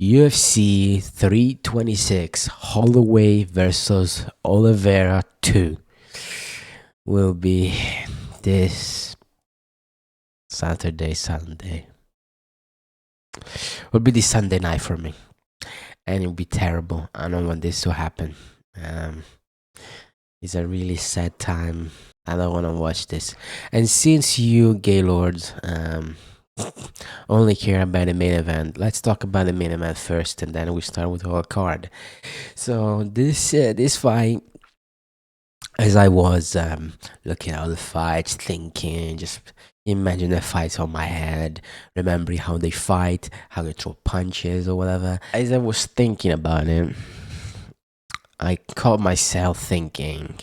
UFC 326 Holloway versus Oliveira 2 will be this Sunday. Will be this Sunday night for me, and it'll be terrible. I don't want this to happen. Um, it's a really sad time. I don't want to watch this. And since you Gaylords only care about the main event, let's talk about the main event first, and then we start with our card. So this fight, as I was looking at all the fights, thinking, just imagine the fights on my head, remembering how they fight, how they throw punches or whatever. As I was thinking about it, I caught myself thinking,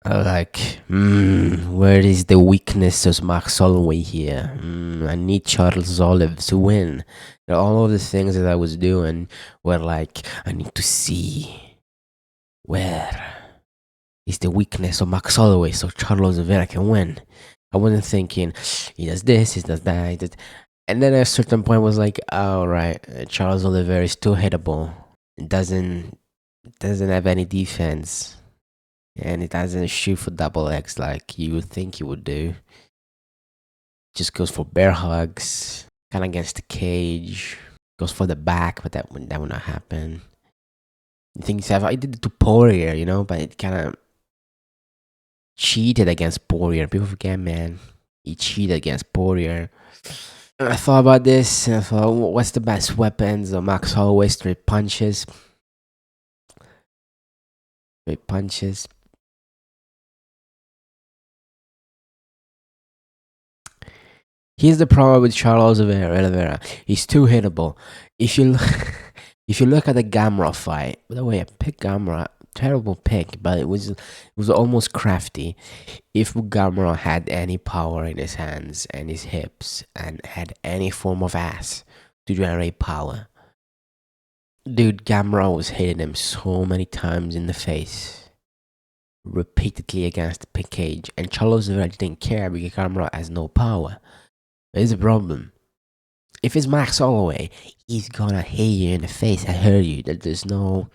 where is the weakness of Max Holloway here? I need Charles Olive to win. All of the things that I was doing were like, I need to see where is the weakness of Max Holloway so Charles Oliveira can win. I wasn't thinking he does this, he does that, and then at a certain point was like, all right, Charles Oliveira is too hittable. It doesn't have any defense, and it doesn't shoot for double X like you would think he would do. Just goes for bear hugs, kind of against the cage, goes for the back, but that would not happen. Things have I did it to Poirier, but it kind of cheated against Poirier. People forget, man, he cheated against Poirier. I thought about this, and I thought, what's the best weapons? Max Holloway, straight punches. Straight punches. Here's the problem with Charles Oliveira. He's too hittable. If you if you look at the Gamrot fight, by the way, I picked Gamrot. Terrible pick, but it was almost crafty. If Gamrot had any power in his hands and his hips and had any form of ass to generate power, dude, Gamrot was hitting him so many times in the face, repeatedly against the cage, and Charles Oliveira didn't care because Gamrot has no power. There's a problem. If it's Max Holloway, he's gonna hit you in the face and hurt you. There's no,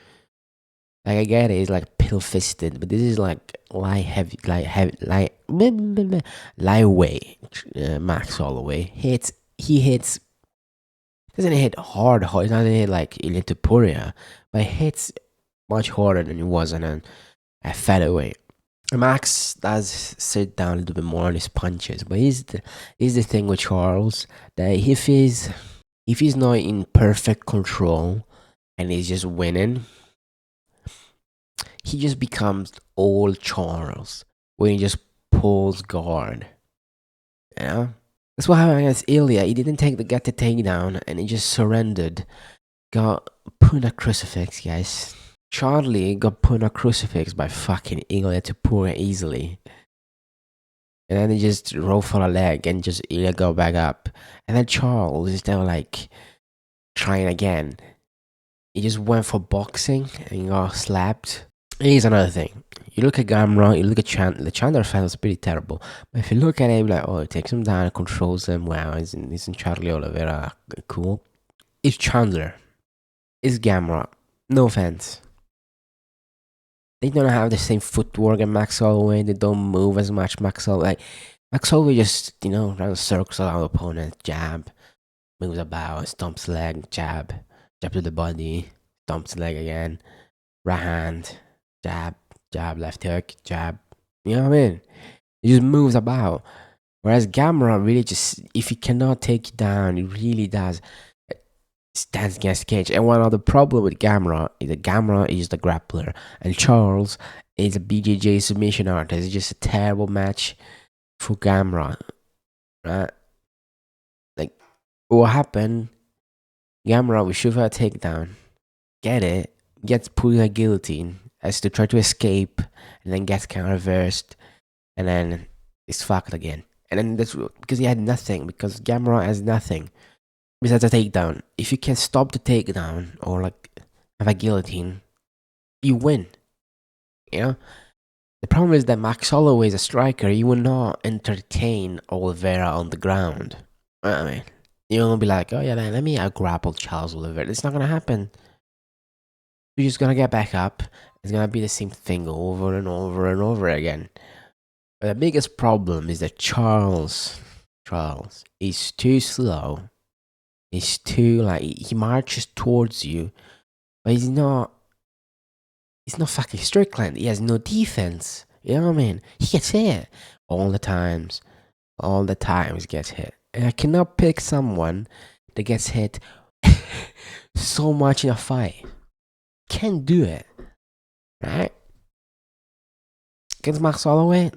like, I get it, it's like pill fisted, but this is like lightweight. Max Holloway he hits, doesn't hit hard. It doesn't hit like Ilya Poirier, but it hits much harder than it was on a featherweight. Max does sit down a little bit more on his punches, but here's the thing with Charles, that if he's not in perfect control and he's just winning, he just becomes old Charles when he just pulls guard. That's what happened against Ilya. He didn't get the takedown and he just surrendered. Got put in a crucifix, guys. Charlie got put in a crucifix by fucking Ilya Topuria easily. And then he just rolled for a leg and just Ilya go back up. And then Charles is now like trying again. He just went for boxing and he got slapped. Here's another thing. You look at Gamrot, you look at Chandler. The Chandler fight was pretty terrible. But if you look at him, like, oh, he takes him down, controls him. Wow, isn't Charlie Oliveira cool? It's Chandler. It's Gamrot. No offense. They don't have the same footwork as Max Holloway. They don't move as much. Max Holloway just, runs circles around the opponent, jab, moves about, stomps leg, jab to the body, stomps leg again, right hand, jab, left hook, jab. You know what I mean? He just moves about. Whereas Gamrot really just, if he cannot take you down, he really does stands against the cage. And one other problem with Gamrot is that Gamrot is the grappler and Charles is a BJJ submission artist. It's just a terrible match for Gamrot, right? Like, what happened? Gamrot we shoot for a takedown, get it, gets put in a guillotine, has to try to escape, and then gets kind of reversed, and then it's fucked again. And then that's because he had nothing, because Gamrot has nothing besides a takedown. If you can stop the takedown or like have a guillotine, you win. The problem is that Max Holloway is a striker. He will not entertain Oliveira on the ground. I mean, You're gonna be like, oh yeah, man, let me grapple Charles Oliver. It's not gonna happen. You're just gonna get back up. It's gonna be the same thing over and over and over again. But the biggest problem is that Charles is too slow. He's too like he marches towards you, but he's not. He's not fucking Strickland. He has no defense. You know what I mean? He gets hit all the times. All the times gets hit. And I cannot pick someone that gets hit so much in a fight. Can't do it. Right? Against Max Holloway?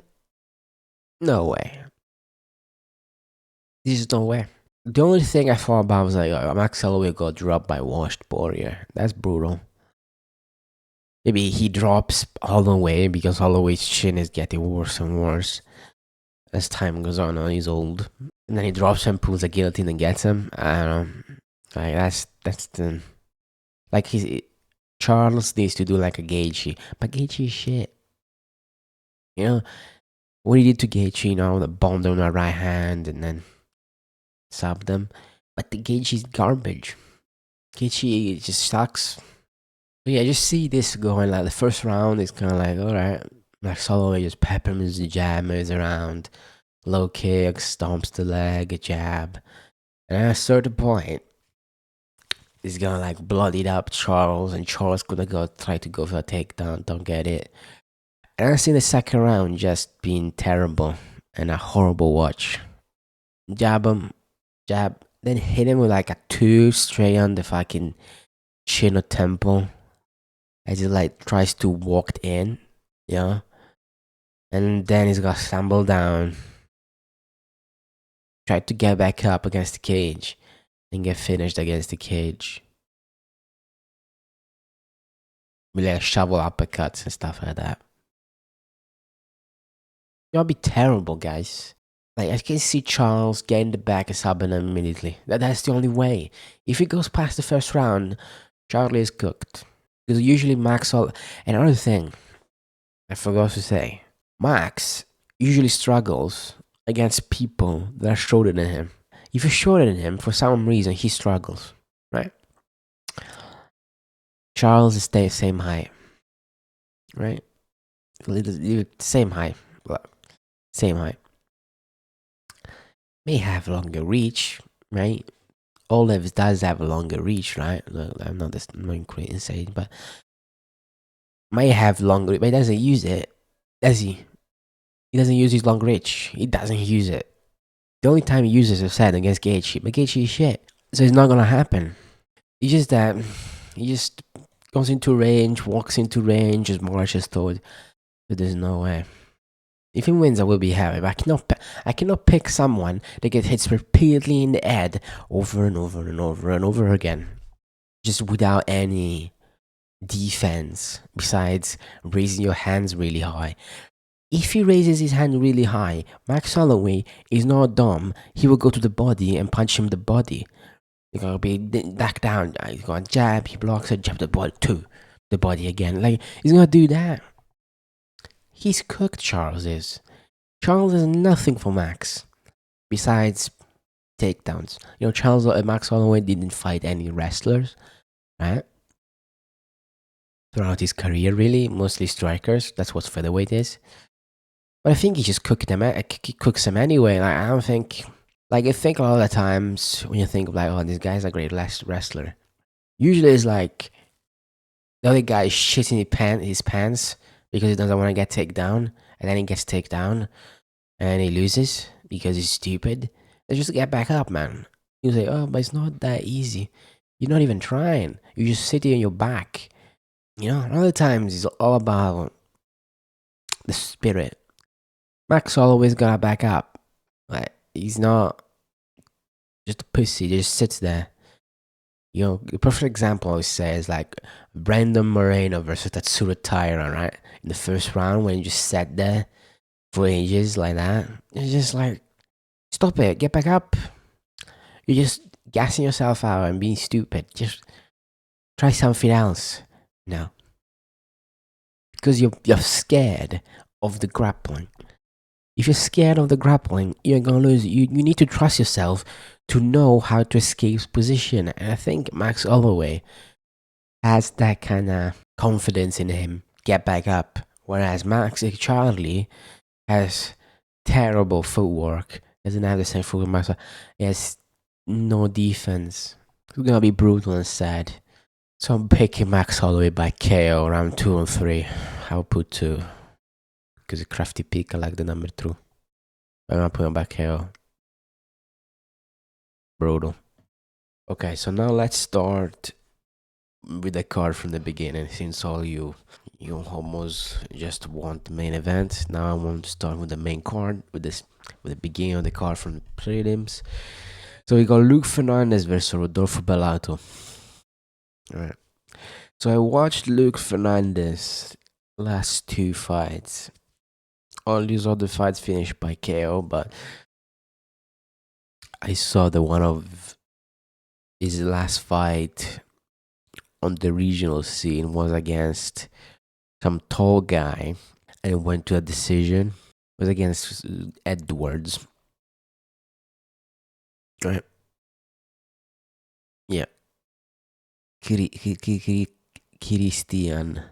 No way. There's just no way. The only thing I thought about was like, Max Holloway got dropped by Washed Warrior. That's brutal. Maybe he drops Holloway because Holloway's chin is getting worse and worse as time goes on. He's old, and then he drops him, pulls a guillotine, and gets him. I don't know. Like that's the like Charles needs to do like a Gaethje, but Gaethje is shit. You know what he did to Gaethje? You know, the bomb on the right hand and then subbed him. But the Gaethje's garbage. Gaethje just sucks. But yeah, just see this going like the first round is kind of like alright. Like Holloway just peppers the jammers around, low kick, stomps the leg, a jab, and at a certain point, he's gonna like blood it up Charles, and Charles gonna try to go for a takedown, don't get it. And I see the second round just being terrible and a horrible watch. Jab him, jab, then hit him with like a 2 straight on the fucking chin or temple as he like tries to walk in, yeah. And then he's gonna stumble down, try to get back up against the cage, and get finished against the cage. With like shovel uppercuts and stuff like that. That'll be terrible, guys. Like I can see Charles getting the back and subbing him immediately. That's the only way. If he goes past the first round, Charlie is cooked. Because usually Max and another thing I forgot to say. Max usually struggles against people that are shorter than him. If you're shorter than him, for some reason, he struggles, right? Charles is the same height, right? Same height. Same height. May have longer reach, right? Olive does have a longer reach, right? I'm not insane, but may have longer, but he doesn't use it, does he? He doesn't use his long reach. He doesn't use it. The only time he uses it is against Gaethje, but Gaethje is shit, so it's not gonna happen. It's just that he just goes into range, walks into range, just marches towards. But there's no way. If he wins, I will be happy. But I cannot pick someone that gets hits repeatedly in the head over and over and over and over again, just without any defense besides raising your hands really high. If he raises his hand really high, Max Holloway is not dumb. He will go to the body and punch him in the body. He's gonna be back down. He's gonna jab. He blocks it. Jab the body too. The body again. Like he's gonna do that. He's cooked. Charles is. Charles is nothing for Max, besides takedowns. You know, Max Holloway didn't fight any wrestlers, right? Throughout his career, really, mostly strikers. That's what featherweight is. But I think he just cooked them. He cooks them anyway. Like I don't think. Like I think a lot of the times when you think of like, oh, this guy's a great wrestler. Usually it's like the other guy is shitting his pants because he doesn't want to get taken down, and then he gets taken down, and he loses because he's stupid. They just get back up, man. You say, oh, but it's not that easy. You're not even trying. You just sit on your back. You know, other times it's all about the spirit. Max always gotta back up. Like he's not just a pussy. He just sits there. You know, the perfect example I always say is like Brandon Moreno versus Tatsuro Taira, right? In the first round when you just sat there for ages like that. It's just like, stop it, get back up. You're just gassing yourself out and being stupid. Just try something else. No. Because you're scared of the grappling. If you're scared of the grappling, you're gonna lose. You need to trust yourself to know how to escape his position. And I think Max Holloway has that kind of confidence in him, get back up. Whereas Max Charlie has terrible footwork, doesn't have the same footwork. Max, he has no defense. It's gonna be brutal and sad. So I'm picking Max Holloway by KO round 2 and 3. I'll put 2 because a crafty pick. I like the number 2. I'm gonna put him by KO. Brutal. Okay, so now let's start with the card from the beginning. Since all you almost just want the main event, now I want to start with the main card with the beginning of the card from the prelims. So we got Luke Fernandez versus Rodolfo Bellato. All right. So I watched Luke Fernandez last 2 fights. All these other fights finished by KO, but I saw the one of his last fight on the regional scene was against some tall guy and it went to a decision. It was against Edwards. Right. Yeah. Christian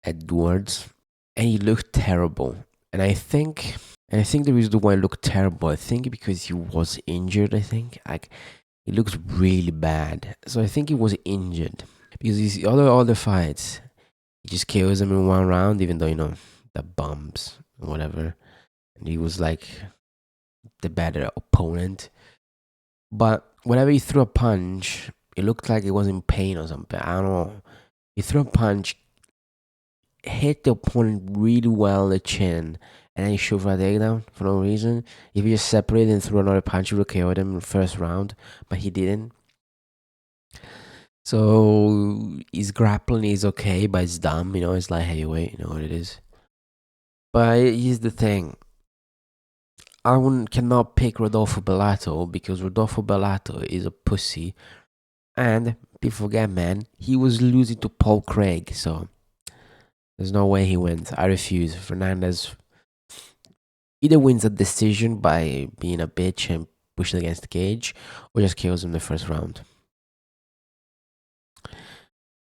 Edwards. And he looked terrible. And I think the reason why he looked terrible, I think because he was injured, I think. Like he looks really bad. So I think he was injured. Because these other fights, he just kills him in 1 round, even though, the bumps and whatever. And he was like the better opponent. But whenever he threw a punch, it looked like he was in pain or something. I don't know. He threw a punch, hit the opponent really well in the chin, and then he shoot for a takedown for no reason. If he just separated and threw another punch, he would have KO'd him in the first round, but he didn't. So his grappling is okay, but it's dumb, it's like heavyweight, you know what it is. But here's the thing. I cannot pick Rodolfo Bellato because Rodolfo Bellato is a pussy. And people forget, man, he was losing to Paul Craig, so there's no way he wins. I refuse. Fernandez either wins a decision by being a bitch and pushing against the cage, or just kills him in the first round.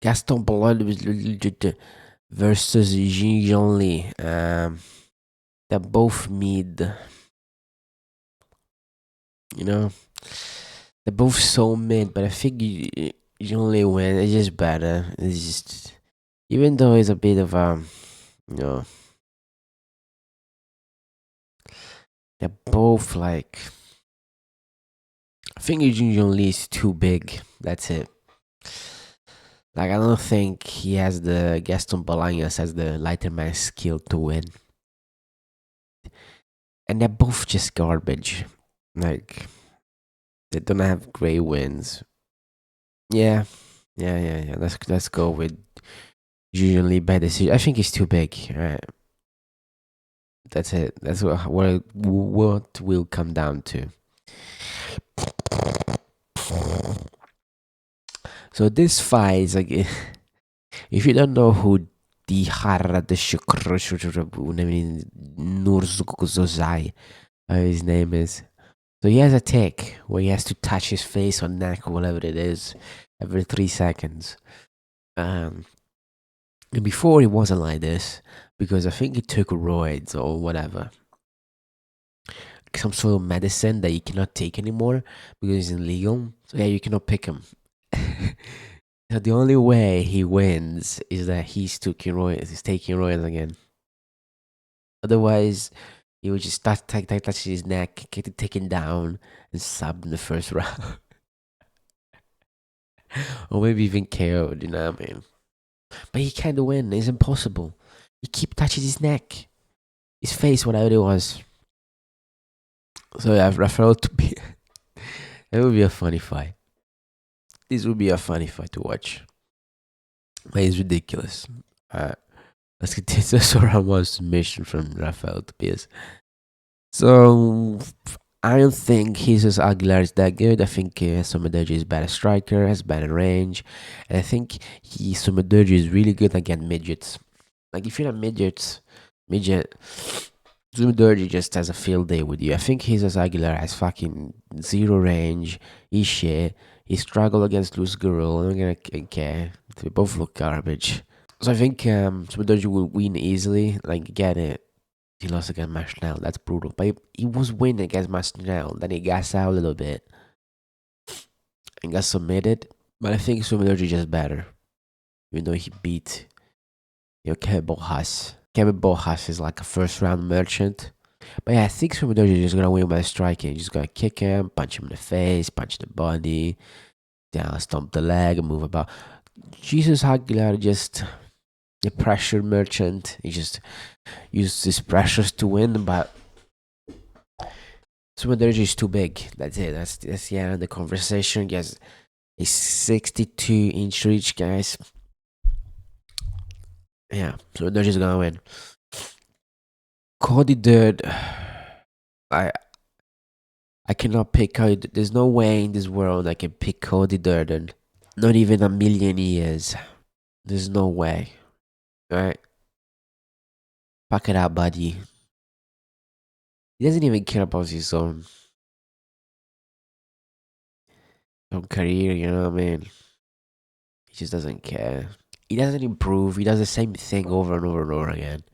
Gaston Ballard versus Jean Lee. They're both mid. They're both so mid, but I think Jean Lee win. It's just better. It's just, even though it's a bit of they're both like. I think Jean Lee is too big. That's it. Like, I don't think he has the Gaston Bolaños has the lighter man skill to win. And they're both just garbage. Like, they don't have great wins. Yeah. Let's go with usually by decision. I think he's too big. All right. That's it. That's what will come down to. So this fight is like, if you don't know who Nurzukuzozai, his name is, so he has a tick where he has to touch his face or neck or whatever it is every 3 seconds. And before it wasn't like this because I think he took roids or whatever. Some sort of medicine that you cannot take anymore because it's illegal. So yeah, you cannot pick him. So the only way he wins is that he's taking roids again. Otherwise, he would just touch his neck, get it taken down, and sub in the first round. Or maybe even KO'd, you know what I mean? But he can't win. It's impossible. He keep touching his neck, his face, whatever it was. So yeah, Rafael to be. It would be a funny fight. This would be a funny fight to watch. But it's ridiculous. Let's continue to Soramon's submission from Rafael Tobias. So I don't think Jesus Aguilar is that good. I think Somadeji is better striker, has better range, and I think Somadeji is really good against midgets. Like if you're a midget, Zumudirty just has a field day with you. I think Jesus Aguilar has fucking zero range. He's shit. He struggled against Luis Gurul. I'm gonna care. They both look garbage. So I think Zumudirty will win easily. Like, get it. He lost against Mashnell. That's brutal. But he was winning against Mashnell. Then he gassed out a little bit and got submitted. But I think Zumudirty just better. Even though he beat, Kevin Bojas. Kevin Bojas is like a first round merchant. But yeah, I think Sumidori is just gonna win by striking. Just gonna kick him, punch him in the face, punch the body, down, stomp the leg, and move about. Jesus Aguilar just a pressure merchant. He just uses his pressures to win, but Sumidori is too big. That's it. That's the end of the conversation. Yes, a 62-inch reach, guys. Yeah, Sumidori is gonna win. Cody Dirt. I cannot pick Cody. There's no way in this world I can pick Cody Durden. Not even a million years. There's no way. Alright? Pack it out, buddy. He doesn't even care about his own career, you know what I mean? He just doesn't care. He doesn't improve. He does the same thing over and over and over again.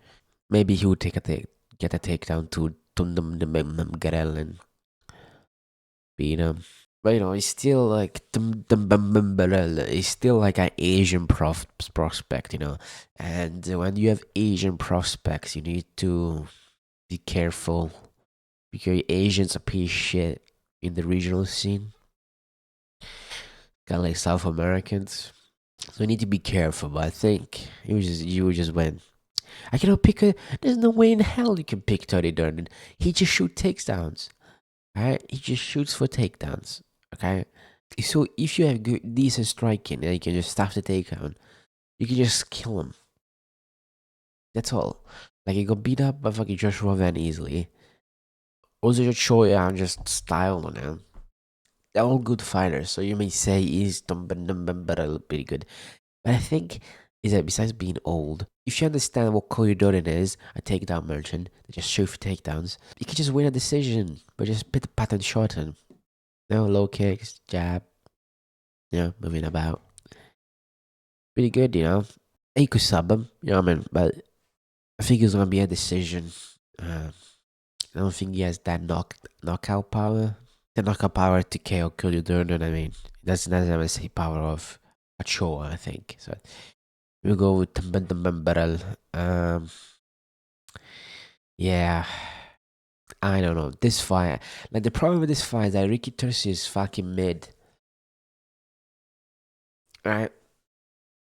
Maybe he would get a takedown to Tundam Garel and beat him. But he's still like he's still like an Asian prospect, And when you have Asian prospects, you need to be careful because Asians are piece shit in the regional scene. Kind of like South Americans, so you need to be careful. But I think you just win. I cannot pick a. There's no way in hell you can pick Tony Durden. He just shoots takedowns. Alright, he just shoots for takedowns. Okay, so if you have decent striking and you can just stuff the takedown, you can just kill him. That's all. Like, he got beat up by fucking Joshua Van easily. Also, just show you just style on him. They're all good fighters, so you may say he's pretty good. But I think is that besides being old, if you understand what Cody Durden is, a takedown merchant, just shoot for takedowns, you can just win a decision, but just put the pattern shorten. Low kicks, jab, moving about. Pretty good, He could sub him, but I think it's gonna be a decision. I don't think he has that knockout power. The knockout power to KO Cody Durden, he doesn't have the same power of Ochoa, I think. So we'll go with Barrel. Yeah. I don't know. This fight, like, the problem with this fight is that Ricky Tursi is fucking mid. Right?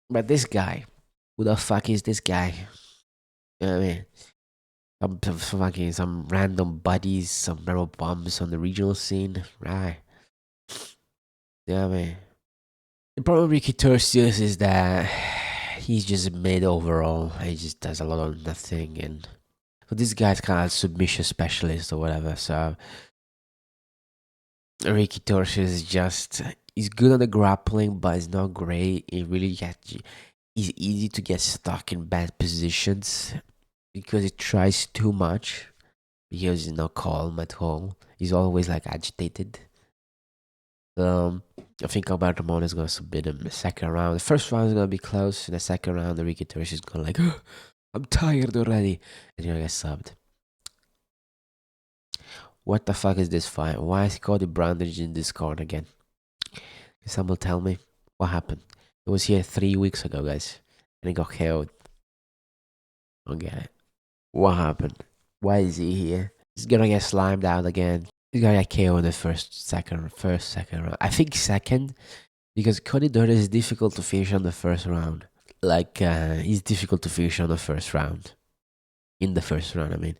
But this guy, who the fuck is this guy? You know what I mean? Some random buddies, some rebel bombs on the regional scene, right? Yeah, man. The problem with Ricky Turcios is that he's just mid overall. He just does a lot of nothing, and so this guy's kind of submission specialist or whatever. So Ricky Turcios is just he's good on the grappling, but it's not great. He's easy to get stuck in bad positions because he tries too much. Because he's not calm at all. He's always like agitated. I think Alberto Ramon is gonna submit him in the second round. The first round is gonna be close. In the second round, the Ricky Torres is gonna I'm tired already, and you're gonna get subbed. What the fuck is this fight? Why is Cody Brandage in this card again? Can someone tell me what happened? It was here 3 weeks ago, guys, and he got KO'd. I don't get it. What happened? Why is he here? He's gonna get slimed out again. He's gonna get KO in the second round. I think second, because Cody Durden is difficult to finish on the first round. Like, he's difficult to finish on the first round. In the first round,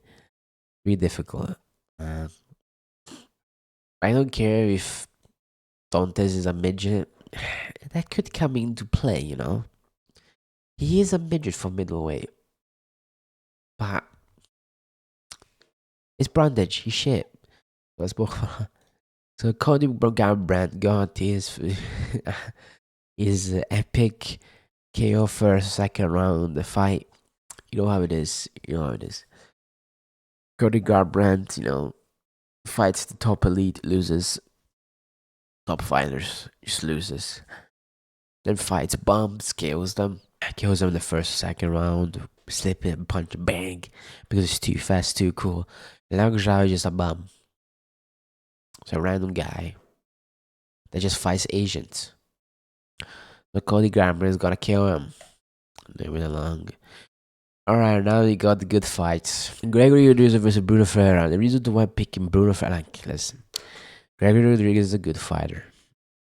really difficult. I don't care if Dantes is a midget. That could come into play, He is a midget for middleweight. But it's Brandage. He's shit. So Cody Brand got his epic KO first, second round. The fight, you know how it is. Cody Garbrandt, fights the top elite, loses. Top fighters, just loses. Then fights bums, kills them. Kills them in the first, second round. Slip it, punch, bang. Because it's too fast, too cool. Leon Zhao is just a bum. It's a random guy that just fights Asians. So Cody Garbrandt is gonna kill him. Moving along. Alright, now we got the good fights. Gregory Rodriguez versus Bruno Ferreira. The reason why I'm picking Bruno Ferreira, like, listen. Gregory Rodriguez is a good fighter.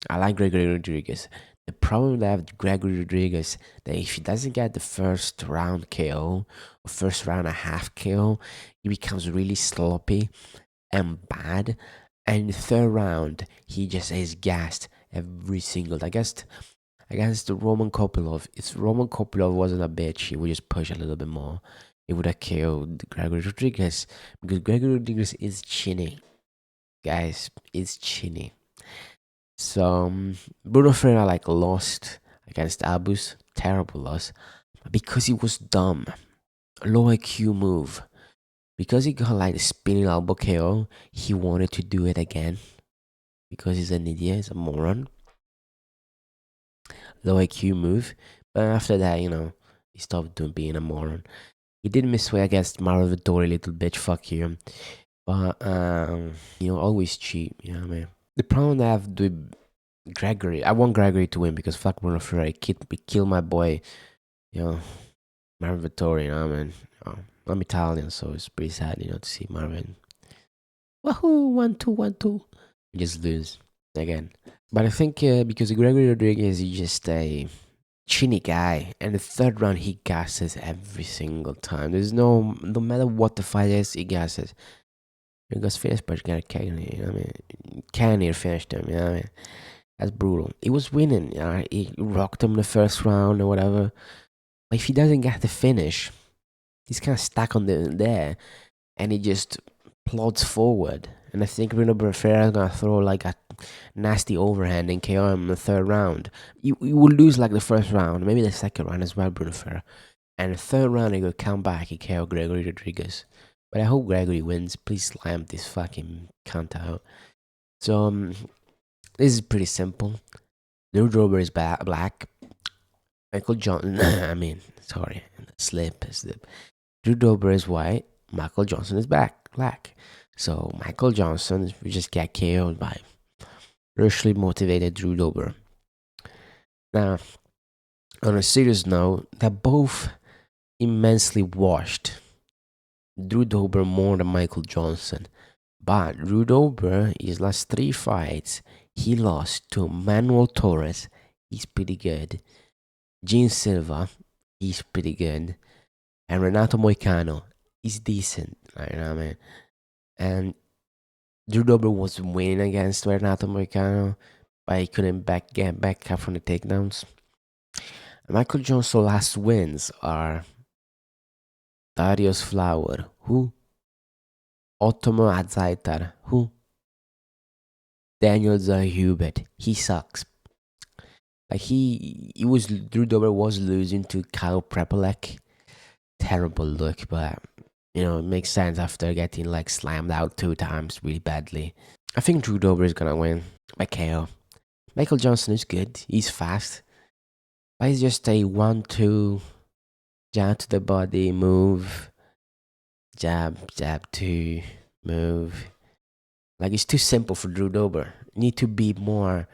I like Gregory Rodriguez. The problem that I have with Gregory Rodriguez, that if he doesn't get the first round KO or first round and a half KO, he becomes really sloppy and bad. And in the third round, he just is gassed every single. I guess the Roman Kopylov. If Roman Kopylov wasn't a bitch, he would just push a little bit more. He would have killed Gregory Rodriguez because Gregory Rodriguez is chinny, guys. It's chinny. So Bruno Ferreira lost against Abus, terrible loss, because he was dumb, low IQ move. Because he got the spinning elbow KO, he wanted to do it again. Because he's an idiot, he's a moron. Low IQ move, but after that, he stopped being a moron. He did miss way against Mario Vittori, little bitch, fuck you. But always cheat, you know what I mean? The problem that I have with Gregory, I want Gregory to win because fuck Bruno Ferreira, kill my boy, Marvin Vittori, you know what I mean? I'm Italian, so it's pretty sad, to see Marvin. Wahoo, 1-2, 1-2. Just lose again. But I think because Gregory Rodriguez is just a chinny guy, and the third round he gasses every single time. There's no matter what the fight is, he gasses. He got finished, but you gotta you know what I mean? Cannonier finished him, you know what I mean? That's brutal. He was winning, he rocked him in the first round or whatever. But if he doesn't get the finish, he's kind of stuck on there, and he just plods forward. And I think Bruno Ferreira is gonna throw a nasty overhand and KO him in the third round. You will lose the first round, maybe the second round as well, Bruno Ferreira. And the third round, he will come back, he KO Gregory Rodriguez. But I hope Gregory wins. Please slam this fucking cunt out. So this is pretty simple. Drew Dober is black. Michael Johnson. I mean, sorry, slip. Drew Dober is white. Michael Johnson is black. So Michael Johnson will just get KO'd by racially motivated Drew Dober. Now, on a serious note, they're both immensely washed. Drew Dober more than Michael Johnson. But Drew Dober, his last 3 fights, he lost to Manuel Torres. He's pretty good. Gene Silva, he's pretty good. And Renato Moicano, he's decent. You know what I mean? And Drew Dober was winning against Renato Moicano, but he couldn't get back up from the takedowns. Michael Johnson's last wins are Darius Flower, who? Otomo Azaitar, who? Daniel Zahubert, he sucks. Drew Dober was losing to Kyle Prepolek. Terrible look, but it makes sense after getting slammed out 2 times really badly. I think Drew Dober is gonna win by KO. Michael Johnson is good, he's fast, but he's just a 1-2 jab to the body move, jab 2 move. It's too simple for Drew Dober. You need to be more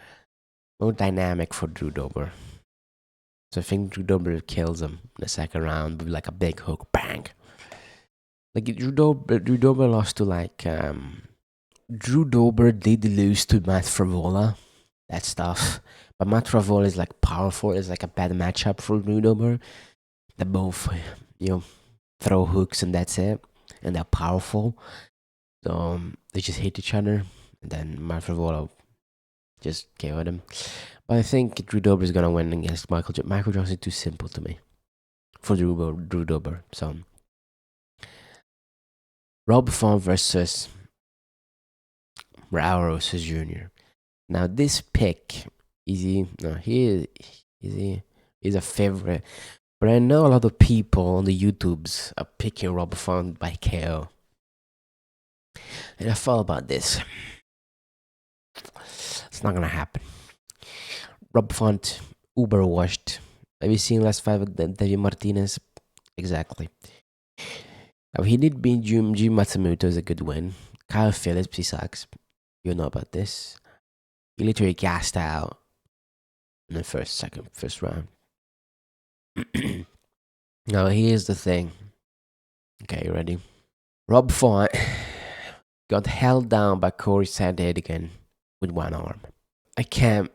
dynamic for Drew Dober. So I think Drew Dober kills him in the second round with a big hook, bang. Drew Dober lost to Drew Dober did lose to Matt Favola. That's tough. But Matt Favola is powerful. It's a bad matchup for Drew Dober. They both, throw hooks and that's it. And they're powerful. So they just hit each other. And then Matt Favola just KO'd him. But I think Drew Dober is gonna win against Michael Johnson. Michael Johnson is too simple to me for Drew Dober. So Rob Font versus Raul Rosas Jr. Now this pick he's a favorite, but I know a lot of people on the YouTubes are picking Rob Font by KO. And I thought about this. It's not gonna happen. Rob Font, uber washed. Have you seen last five of David Martinez? Exactly. Now, he did beat Jim Matsumoto is a good win. Kyle Phillips, he sucks. You know about this. He literally gassed out in the first round. Now, here's the thing. Okay, you ready? Rob Font got held down by Corey Sandhagen with one arm. I can't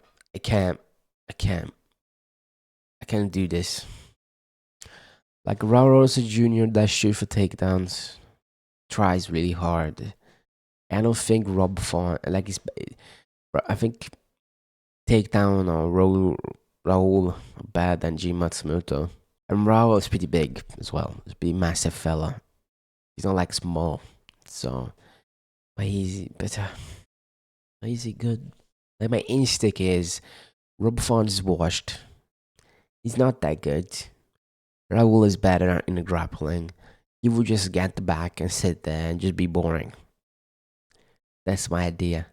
do this. Like Raul Rosa Jr. that shoot for takedowns tries really hard. I don't think Rob Font I think takedown or Raul better than Jim Matsumoto. And Raul is pretty big as well. He's a pretty massive fella. He's not like small. So but he's good. Like my instinct is Rob Font is washed. He's not that good. Raul is better in the grappling. He would just get the back and sit there and just be boring. That's my idea.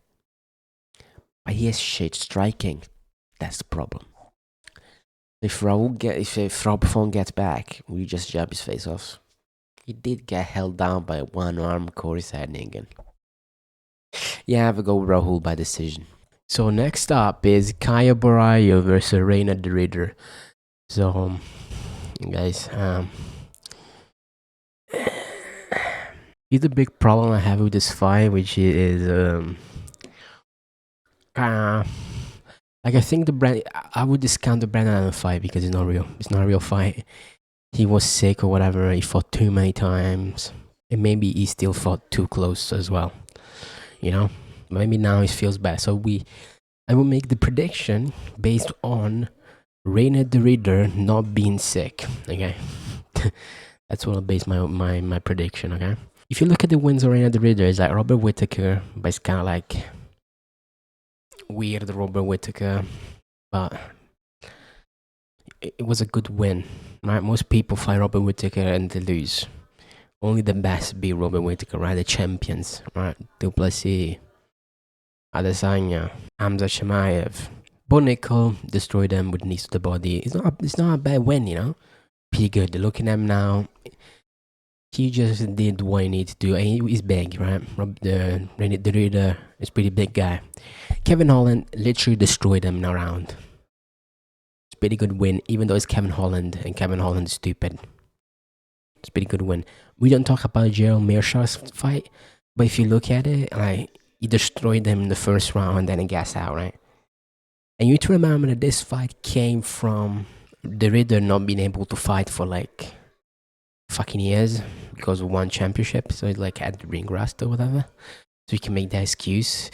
But he has shit striking. That's the problem. If Rob Font gets back, we just jab his face off. He did get held down by one arm Corey Sandhagen. Yeah, I have to go with Rahul by decision. So next up is Kaya Borraio versus Reina de Ridder. So, guys, here's the big problem I have with this fight, which is like I think I would discount the Brandon Allen fight because it's not real. It's not a real fight. He was sick or whatever. He fought too many times, and maybe he still fought too close as well. You know, maybe now he feels bad. So I will make the prediction based on Reina de Ridder not being sick. Okay, that's what I'll base my prediction. Okay, if you look at the wins of Reina de Ridder, it's like Robert Whittaker, but it's kind of like weird Robert Whittaker, but it was a good win. Right, most people fight Robert Whittaker and they lose. Only the best beat Robert Whittaker, right? The champions, right? Du Plessis, Adesanya, Hamza Chimaev. Bo Nickel destroyed them with knees to the body. It's not a bad win, you know? Pretty good. Looking at him now, he just did what he needed to do. And he's big, right? The Ridder is pretty big guy. Kevin Holland literally destroyed him in a round. It's a pretty good win, even though it's Kevin Holland, and Kevin Holland is stupid. It's a pretty good win. We don't talk about Gerald Mearshaw's fight, but if you look at it, like he destroyed him in the first round and then he gassed out, right? And you need to remember that this fight came from the Ridder not being able to fight for like fucking years because of one championship. So he's like at the ring rust or whatever. So you can make that excuse.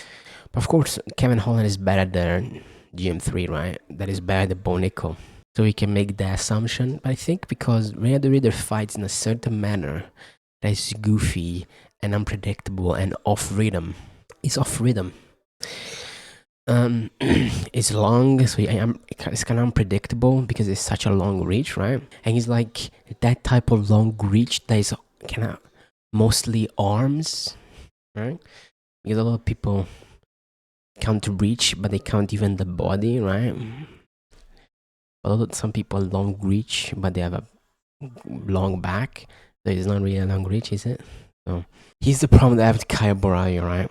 But of course, Kevin Holland is better than GM3, right? That is better than Bo Nickel. So we can make that assumption. But I think because Reina de Ridder fights in a certain manner that is goofy and unpredictable and off rhythm. It's off rhythm. It's long, so it's kind of unpredictable because it's such a long reach, right? And it's like that type of long reach that is kind of mostly arms, right? Because a lot of people can't reach, but they can't even the body, right? But some people long reach, but they have a long back. So it's not really a long reach, is it? So here's the problem that I have with Kaya Borraio, right?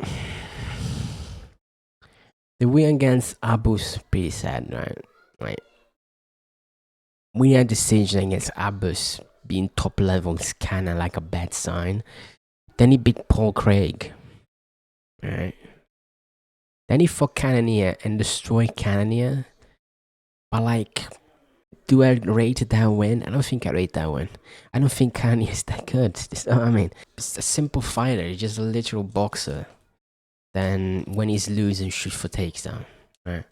The win against Abu's pretty sad, right? Right. Winning a decision against Abus being top level is kind of like a bad sign. Then he beat Paul Craig, right? Then he fought Cannonier and destroyed Cannonier. But like, do I rate that win? I don't think I rate that win. I don't think Cannonier is that good. I mean, it's a simple fighter. He's just a literal boxer. Then when he's losing, shoot for takedown, right?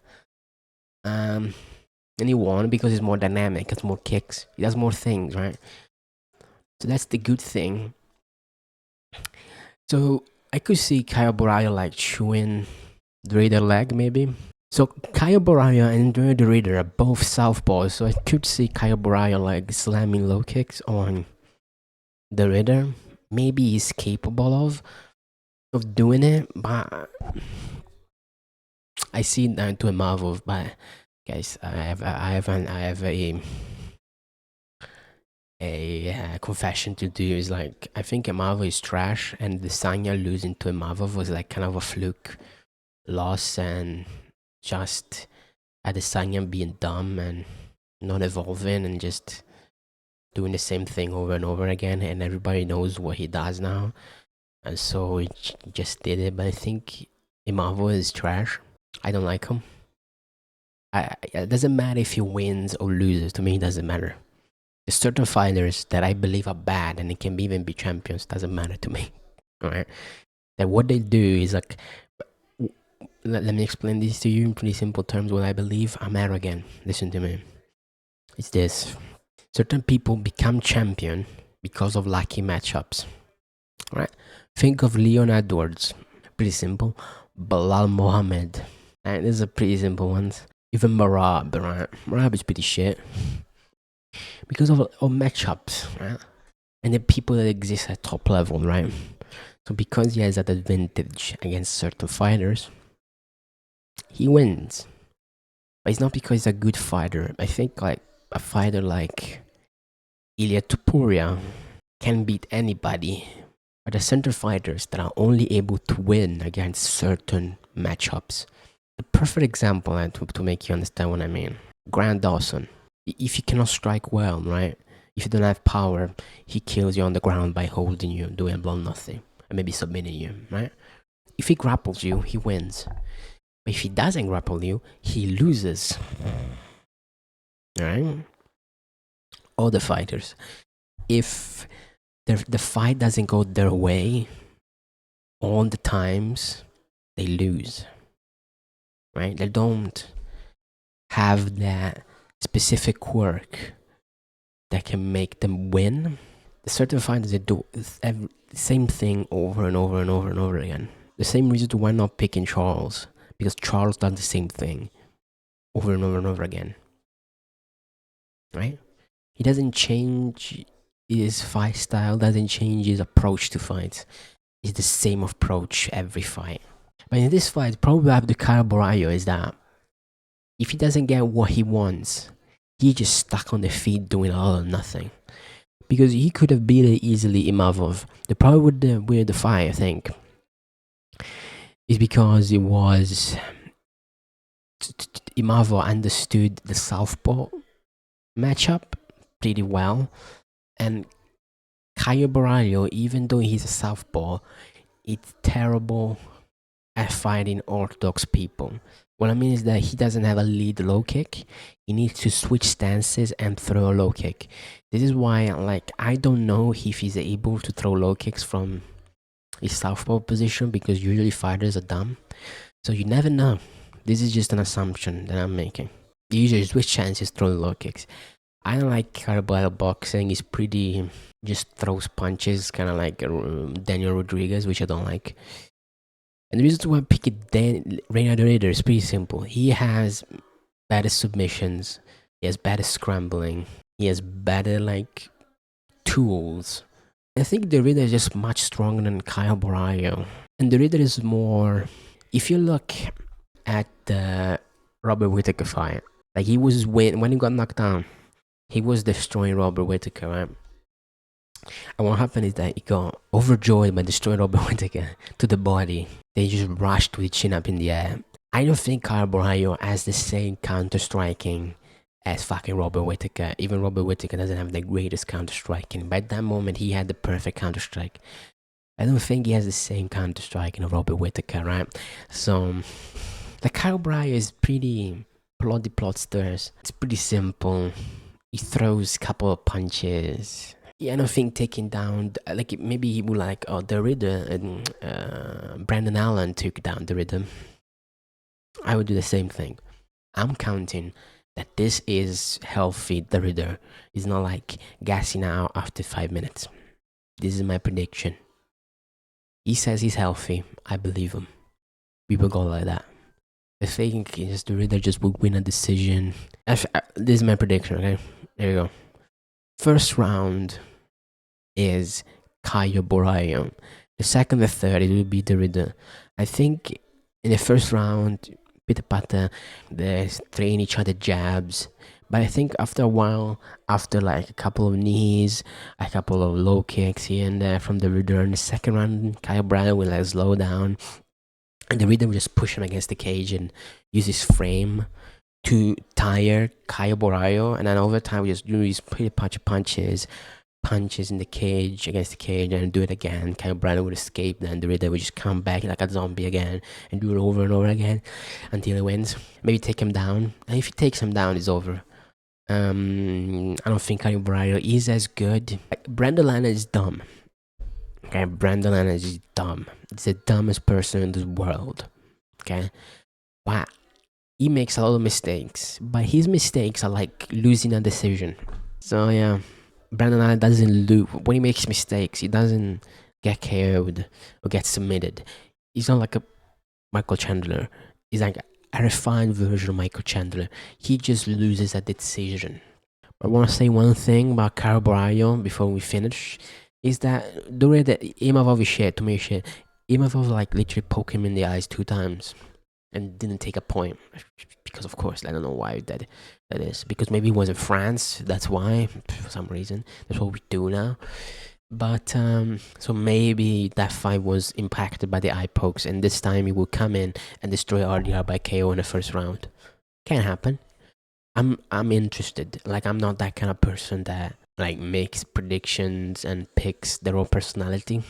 And he won because he's more dynamic, has more kicks, he does more things, right? So that's the good thing. So I could see Kaya Borraio like chewing the Ridder leg, maybe. So Kaya Borraio and the Ridder are both southpaws, so I could see Kaya Borraio like slamming low kicks on the Ridder. Maybe he's capable of, of doing it, but I see it down to a marvel. But guys, I have a confession to do. Is like I think a marvel is trash, and the Sanya losing to a marvel was like kind of a fluke loss, and just Adesanya being dumb and not evolving and just doing the same thing over and over again, and everybody knows what he does now, and so he just did it. But I think Imavo is trash. I don't like him. It doesn't matter if he wins or loses. To me, it doesn't matter. There's certain fighters that I believe are bad and they can even be champions. Doesn't matter to me. All right. That what they do is like, let me explain this to you in pretty simple terms. What I believe, I'm arrogant. Listen to me. It's this: certain people become champion because of lucky matchups. Right? Think of Leon Edwards. Pretty simple. Bilal Mohammed. Right? These are pretty simple ones. Even Marab, right? Marab is pretty shit because of matchups, right? And the people that exist at top level, right? So because he has that advantage against certain fighters, he wins. But it's not because he's a good fighter. I think like a fighter like Ilya Tupuria can beat anybody. But the center fighters that are only able to win against certain matchups. The perfect example, to make you understand what I mean. Grant Dawson. If you cannot strike well, right? If you don't have power, he kills you on the ground by holding you, doing blow nothing, and maybe submitting you, right? If he grapples you, he wins. But if he doesn't grapple you, he loses. Alright? All the fighters. If the fight doesn't go their way, all the times they lose. Right? They don't have that specific quirk that can make them win. The certain fighters that do the same thing over and over and over and over again. The same reason why I'm not picking Charles, because Charles does the same thing over and over and over again. Right? He doesn't change his fight style, doesn't change his approach to fights. It's the same approach every fight. But in this fight, the problem with Caio Borralho is that if he doesn't get what he wants, he just stuck on the feet doing all or nothing. Because he could have beat it easily Imavov. The problem with the fight, I think, is because it was Imavov understood the southpaw matchup pretty well, and Caio Borralho, even though he's a southpaw, it's terrible at fighting orthodox people. What I mean is that he doesn't have a lead low kick. He needs to switch stances and throw a low kick. This is why, like, I don't know if he's able to throw low kicks from his southpaw position, because usually fighters are dumb. So you never know. This is just an assumption that I'm making. Usually switch chances, throw low kicks. I don't like Carbajal boxing. He's pretty, just throws punches, kind of like Daniel Rodriguez, which I don't like. And the reason why I pick it Reynaldo Ritter is pretty simple. He has better submissions. He has better scrambling. He has better like tools. I think the Ritter is just much stronger than Caio Borralho. And the Ritter is more. If you look at the Robert Whittaker fight, like he was when he got knocked down, he was destroying Robert Whittaker, right? And what happened is that he got overjoyed by destroying Robert Whittaker to the body. They just rushed with chin up in the air. I don't think Caio Borralho has the same counter striking as fucking Robert Whittaker. Even Robert Whittaker doesn't have the greatest counter striking. By that moment, he had the perfect counter strike. I don't think he has the same counter striking of Robert Whittaker, right? So, like Caio Borralho is pretty plotsters. It's pretty simple. He throws a couple of punches. Yeah, I don't think taking down, like maybe he would like, the Ritter, and Brandon Allen took down the Ritter. I would do the same thing. I'm counting that this is healthy, the Ritter. It's not like gassing out after 5 minutes. This is my prediction. He says he's healthy. I believe him. We will go like that. I think is the Ritter just will win a decision. This is my prediction, okay? There you go. First round is Caio Borralho. The second, the third, it will be the Riddler. I think in the first round, Peter Pata, they're throwing each other jabs. But I think after a while, after like a couple of knees, a couple of low kicks here and there from the Riddler in the second round, Kyle Bryan will like slow down. And the Riddler will just push him against the cage and use his frame to tire Kyle Borayo. And then over time, we just do these pretty punches in the cage against the cage and do it again. Kyle Bryan would escape, then the Riddler would just come back like a zombie again and do it over and over again until he wins. Maybe take him down. And if he takes him down, it's over. I don't think Kyle Bryan is as good. Brandon Lana is dumb. Okay, Brandon Lana is dumb. He's the dumbest person in this world. Okay, wow. He makes a lot of mistakes, but his mistakes are like losing a decision. So yeah, Brandon Allen doesn't lose when he makes mistakes. He doesn't get KO'd or get submitted. He's not like a Michael Chandler. He's like a refined version of Michael Chandler. He just loses a decision. But I want to say one thing about Kyle Borayo before we finish. Is that the way that Imavov is shit, to me is shit. Imavov like literally poked him in the eyes 2 times and didn't take a point. Because of course, I don't know why that is. Because maybe he was in France, that's why, for some reason. That's what we do now. But so maybe that fight was impacted by the eye pokes, and this time he will come in and destroy RDR by KO in the first round. Can't happen. I'm interested. Like, I'm not that kind of person that like makes predictions and picks their own personality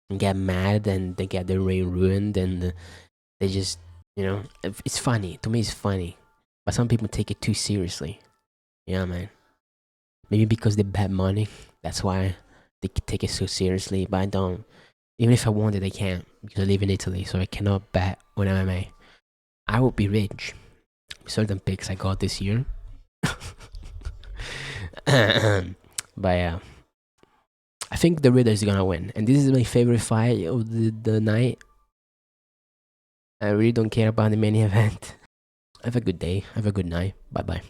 and get mad and they get their reign ruined and they just, it's funny. To me, it's funny. But some people take it too seriously. Yeah, man. Maybe because they bet money. That's why they take it so seriously. But I don't. Even if I wanted, I can't. Because I live in Italy, so I cannot bet on MMA. I would be rich. Certain picks I got this year. But yeah, I think the Riddler is gonna win, and this is my favorite fight of the night. I really don't care about the main event. Have a good day. Have a good night. Bye bye.